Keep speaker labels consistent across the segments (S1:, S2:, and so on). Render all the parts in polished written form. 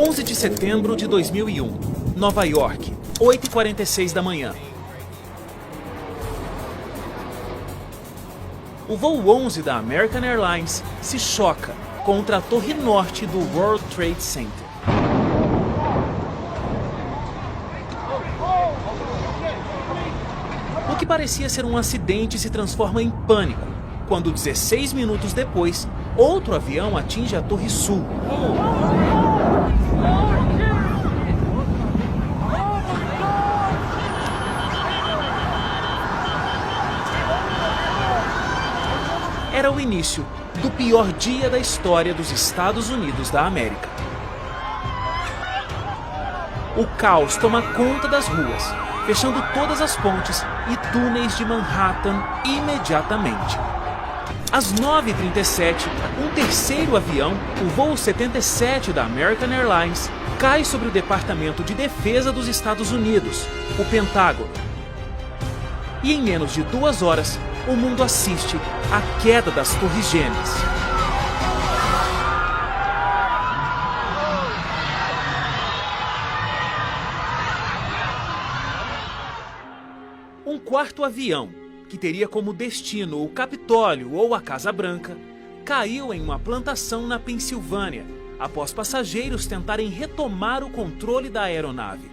S1: 11 de setembro de 2001, Nova York, 8h46 da manhã. O voo 11 da American Airlines se choca contra a torre norte do World Trade Center. O que parecia ser um acidente se transforma em pânico, quando 16 minutos depois, outro avião atinge a Torre Sul. Era o início do pior dia da história dos Estados Unidos da América. O caos toma conta das ruas, fechando todas as pontes e túneis de Manhattan imediatamente. Às 9h37, um terceiro avião, o voo 77 da American Airlines, cai sobre o Departamento de Defesa dos Estados Unidos, o Pentágono. E em menos de 2 horas, o mundo assiste à queda das Torres Gêmeas. Um quarto avião, que teria como destino o Capitólio ou a Casa Branca, caiu em uma plantação na Pensilvânia, após passageiros tentarem retomar o controle da aeronave.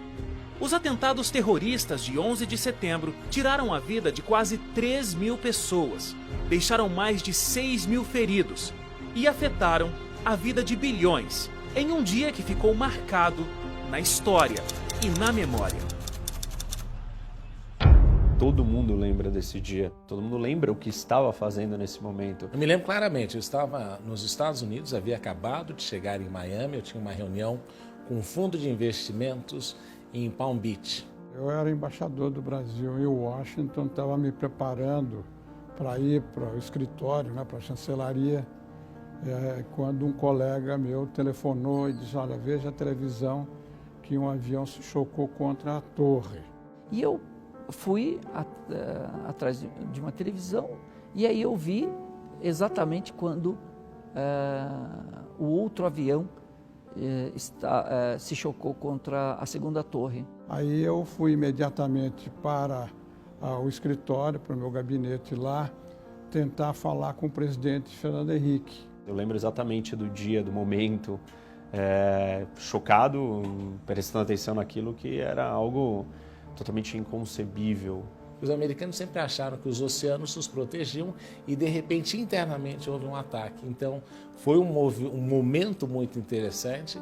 S1: Os atentados terroristas de 11 de setembro tiraram a vida de quase 3.000 pessoas, deixaram mais de 6.000 feridos e afetaram a vida de bilhões, em um dia que ficou marcado na história e na memória.
S2: Todo mundo lembra desse dia, todo mundo lembra o que estava fazendo nesse momento.
S3: Eu me lembro claramente, eu estava nos Estados Unidos, havia acabado de chegar em Miami, eu tinha uma reunião com um fundo de investimentos em Palm Beach.
S4: Eu era embaixador do Brasil em Washington, estava me preparando para ir para o escritório, para a chancelaria, quando um colega meu telefonou e disse: olha, veja a televisão que um avião se chocou contra a torre.
S5: E eu fui atrás de uma televisão e aí eu vi exatamente quando o outro avião se chocou contra a segunda torre.
S4: Aí eu fui imediatamente para o escritório, para o meu gabinete lá, tentar falar com o presidente Fernando Henrique.
S2: Eu lembro exatamente do dia, do momento, chocado, prestando atenção naquilo que era algo totalmente inconcebível.
S3: Os americanos sempre acharam que os oceanos os protegiam e, de repente, internamente houve um ataque. Então, foi um momento muito interessante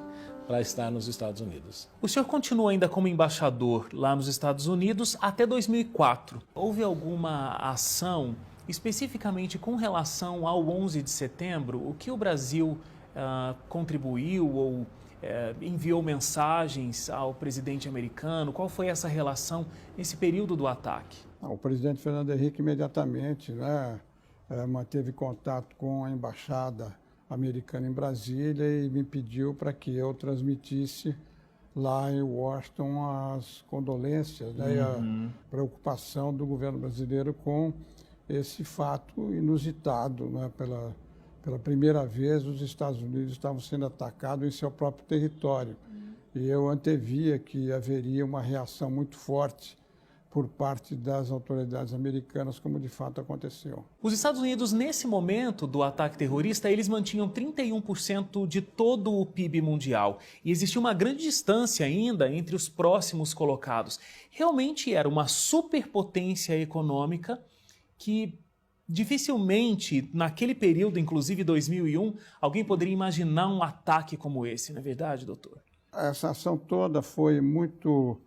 S3: para estar nos Estados Unidos.
S1: O senhor continua ainda como embaixador lá nos Estados Unidos até 2004. Houve alguma ação especificamente com relação ao 11 de setembro? O que o Brasil contribuiu ou enviou mensagens ao presidente americano? Qual foi essa relação nesse período do ataque?
S4: O presidente Fernando Henrique imediatamente manteve contato com a embaixada americana em Brasília e me pediu para que eu transmitisse lá em Washington as condolências e a preocupação do governo brasileiro com esse fato inusitado. Pela primeira vez, os Estados Unidos estavam sendo atacados em seu próprio território. E eu antevia que haveria uma reação muito forte por parte das autoridades americanas, como de fato aconteceu.
S1: Os Estados Unidos, nesse momento do ataque terrorista, eles mantinham 31% de todo o PIB mundial. E existia uma grande distância ainda entre os próximos colocados. Realmente era uma superpotência econômica que dificilmente, naquele período, inclusive 2001, alguém poderia imaginar um ataque como esse, não é verdade, doutor?
S4: Essa ação toda foi muito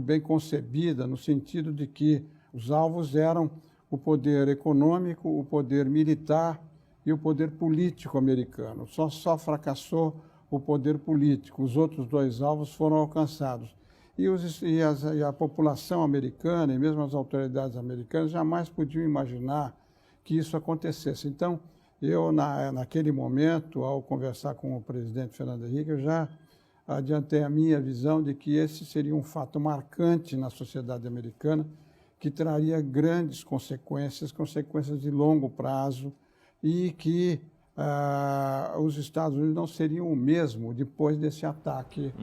S4: bem concebida, no sentido de que os alvos eram o poder econômico, o poder militar e o poder político americano. Só fracassou o poder político, os outros 2 alvos foram alcançados. E a população americana e mesmo as autoridades americanas jamais podiam imaginar que isso acontecesse. Então, eu, naquele momento, ao conversar com o presidente Fernando Henrique, eu já adiantei a minha visão de que esse seria um fato marcante na sociedade americana, que traria grandes consequências de longo prazo e que os Estados Unidos não seriam o mesmo depois desse ataque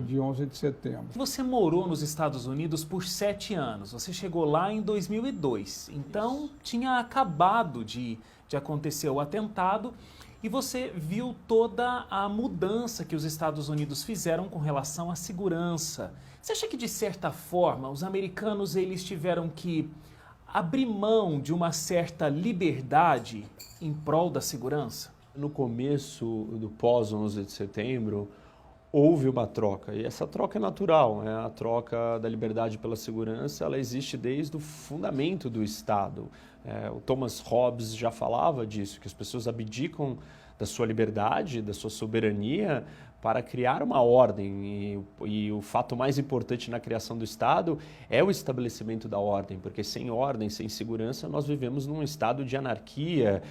S4: de 11 de setembro.
S1: Você morou nos Estados Unidos por 7 anos, você chegou lá em 2002, então tinha acabado de acontecer o atentado e você viu toda a mudança que os Estados Unidos fizeram com relação à segurança. Você acha que, de certa forma, os americanos eles tiveram que abrir mão de uma certa liberdade em prol da segurança?
S2: No começo do pós-11 de setembro, houve uma troca, e essa troca é natural, né? A troca da liberdade pela segurança, ela existe desde o fundamento do Estado. O Thomas Hobbes já falava disso, que as pessoas abdicam da sua liberdade, da sua soberania, para criar uma ordem, e o fato mais importante na criação do Estado é o estabelecimento da ordem, porque sem ordem, sem segurança, nós vivemos num estado de anarquia,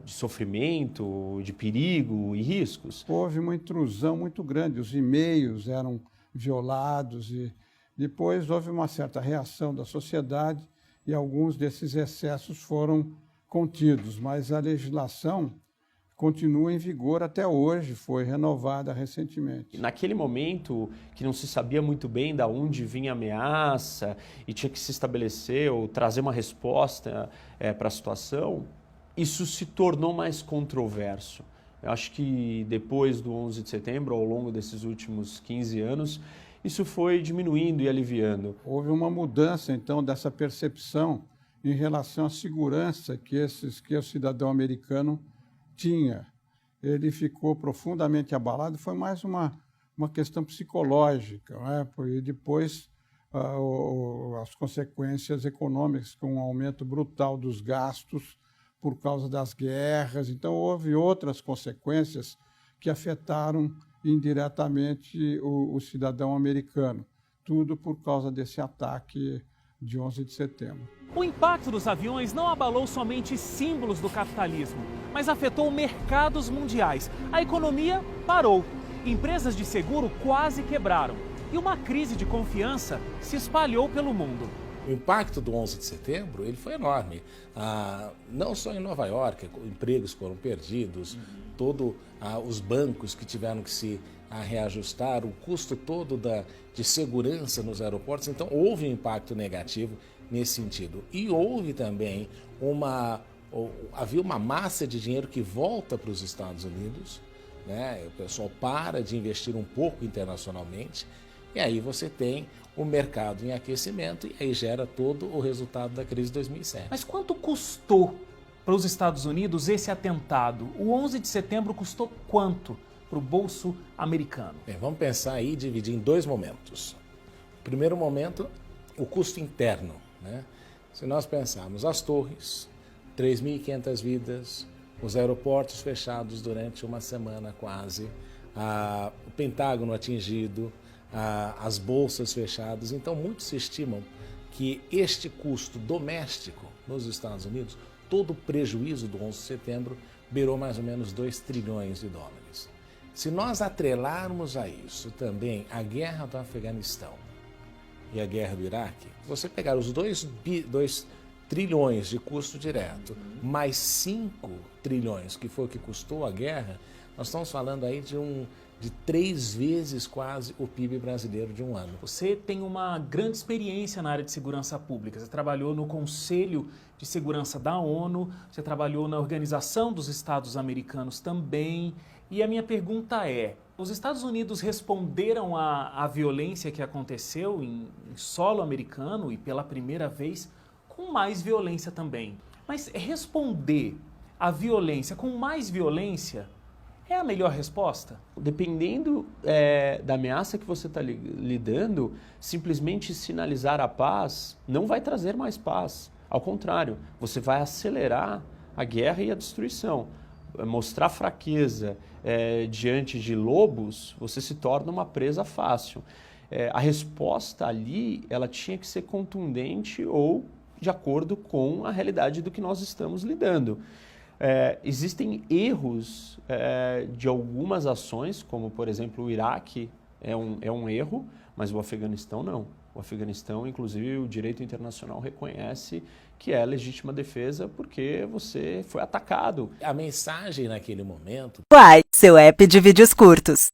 S2: de sofrimento, de perigo e riscos.
S4: Houve uma intrusão muito grande, os e-mails eram violados e depois houve uma certa reação da sociedade e alguns desses excessos foram contidos, mas a legislação continua em vigor até hoje, foi renovada recentemente.
S2: Naquele momento que não se sabia muito bem de onde vinha a ameaça e tinha que se estabelecer ou trazer uma resposta para a situação, isso se tornou mais controverso. Eu acho que depois do 11 de setembro, ao longo desses últimos 15 anos, isso foi diminuindo e aliviando.
S4: Houve uma mudança, então, dessa percepção em relação à segurança que o cidadão americano tinha. Ele ficou profundamente abalado, foi mais uma questão psicológica, né? E depois as consequências econômicas, com um aumento brutal dos gastos por causa das guerras. Então, houve outras consequências que afetaram indiretamente o cidadão americano. Tudo por causa desse ataque de 11 de setembro.
S1: O impacto dos aviões não abalou somente símbolos do capitalismo, mas afetou mercados mundiais. A economia parou, empresas de seguro quase quebraram e uma crise de confiança se espalhou pelo mundo.
S3: O impacto do 11 de setembro ele foi enorme. Não só em Nova York, empregos foram perdidos, os bancos que tiveram que se reajustar, o custo todo de segurança nos aeroportos. Então, houve um impacto negativo nesse sentido. E houve também havia uma massa de dinheiro que volta para os Estados Unidos, né? O pessoal para de investir um pouco internacionalmente, e aí você tem o mercado em aquecimento e aí gera todo o resultado da crise de 2007.
S1: Mas quanto custou para os Estados Unidos esse atentado? O 11 de setembro custou quanto para o bolso americano?
S3: Bem, vamos pensar aí e dividir em dois momentos. O primeiro momento, o custo interno, né? Se nós pensarmos as torres, 3.500 vidas, os aeroportos fechados durante uma semana quase, o Pentágono atingido, as bolsas fechadas. Então, muitos estimam que este custo doméstico nos Estados Unidos, todo o prejuízo do 11 de setembro, beirou mais ou menos 2 trilhões de dólares. Se nós atrelarmos a isso também a guerra do Afeganistão e a guerra do Iraque, você pegar os 2 trilhões de custo direto, mais 5 trilhões, que foi o que custou a guerra, nós estamos falando aí de 3 vezes quase o PIB brasileiro de um ano.
S1: Você tem uma grande experiência na área de segurança pública. Você trabalhou no Conselho de Segurança da ONU, você trabalhou na Organização dos Estados Americanos também. E a minha pergunta é, os Estados Unidos responderam à violência que aconteceu em solo americano e pela primeira vez com mais violência também. Mas responder à violência com mais violência é a melhor resposta?
S2: Dependendo da ameaça que você está lidando, simplesmente sinalizar a paz não vai trazer mais paz. Ao contrário, você vai acelerar a guerra e a destruição. Mostrar fraqueza diante de lobos, você se torna uma presa fácil. A resposta ali, ela tinha que ser contundente ou de acordo com a realidade do que nós estamos lidando. Existem erros de algumas ações, como por exemplo o Iraque é um erro, mas o Afeganistão não. O Afeganistão, inclusive, o direito internacional reconhece que é legítima defesa porque você foi atacado.
S3: A mensagem naquele momento
S6: Uai, seu app de vídeos curtos.